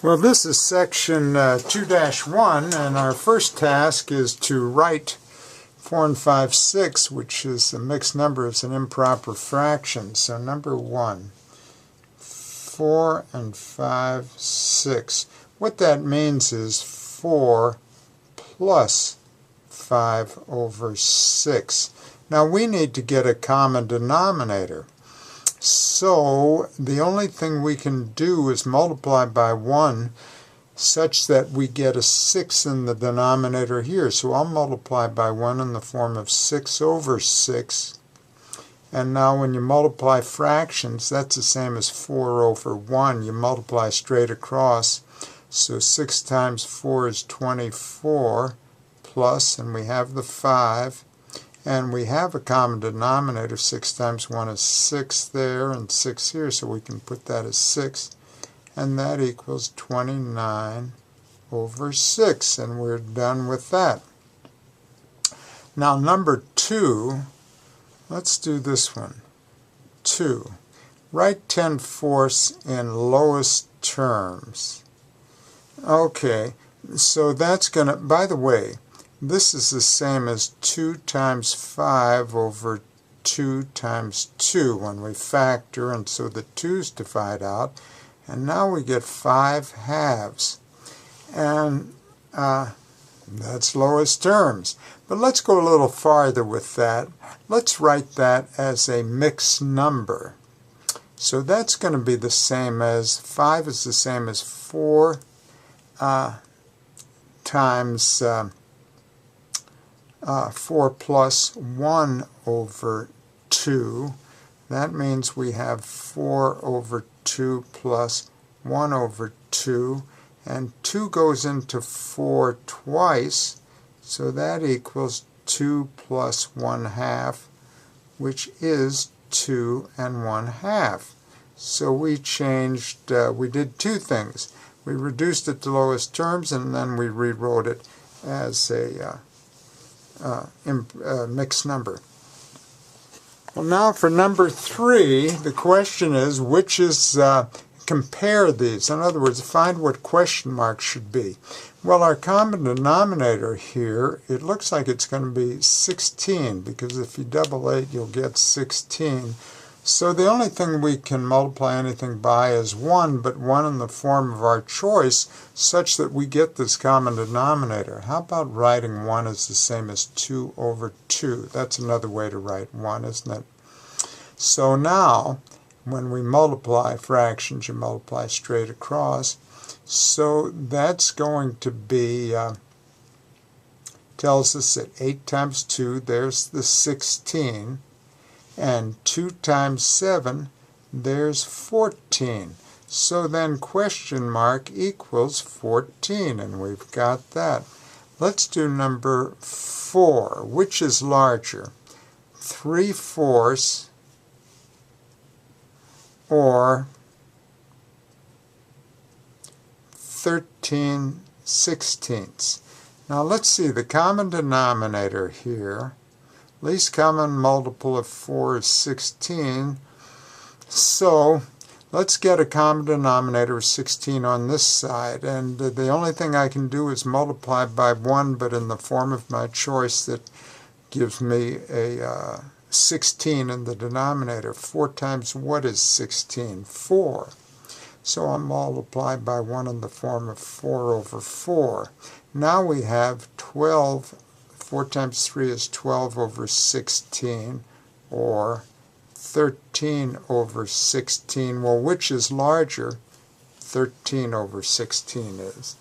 Well, this is section 2-1, and our first task is to write 4 and 5, 6, which is a mixed number, is an improper fraction. So number 1, 4 and 5, 6. What that means is 4 plus 5 over 6. Now we need to get a common denominator. So the only thing we can do is multiply by 1 such that we get a 6 in the denominator here. So I'll multiply by 1 in the form of 6 over 6. And now when you multiply fractions, that's the same as 4 over 1. You multiply straight across. So 6 times 4 is 24 plus, and we have the 5. And we have a common denominator. 6 times 1 is 6 there, and 6 here, so we can put that as 6. And that equals 29 over 6, and we're done with that. Now number 2, let's do this one. 2. Write 10/4 in lowest terms. Okay, so that's going to, by the way, this is the same as 2 times 5 over 2 times 2 when we factor, and so the 2's divide out, and now we get 5 halves. And that's lowest terms. But let's go a little farther with that. Let's write that as a mixed number. So that's going to be the same as, 5 is the same as 4 times 4 plus 1 over 2. That means we have 4 over 2 plus 1 over 2. And 2 goes into 4 twice, so that equals 2 plus 1/2, which is 2 and 1/2. So we changed, we did two things. We reduced it to lowest terms, and then we rewrote it as a mixed number. Well, now for number 3, the question is which is, compare these. In other words, find what question mark should be. Well, our common denominator here, it looks like it's going to be 16, because if you double 8, you'll get 16. So the only thing we can multiply anything by is 1, but 1 in the form of our choice, such that we get this common denominator. How about writing 1 as the same as 2 over 2? That's another way to write 1, isn't it? So now, when we multiply fractions, you multiply straight across. So that's going to be, tells us that 8 times 2, there's the 16. And 2 times 7, there's 14. So then question mark equals 14, and we've got that. Let's do number 4. Which is larger, 3/4 or 13/16? Now let's see the common denominator here. Least common multiple of 4 is 16. So let's get a common denominator of 16 on this side. And the only thing I can do is multiply by 1, but in the form of my choice that gives me a 16 in the denominator. 4 times what is 16? 4. So I'll multiply by 1 in the form of 4 over 4. Now we have 12. 4 times 3 is 12 over 16, or 13 over 16. Well, which is larger? 13 over 16 is.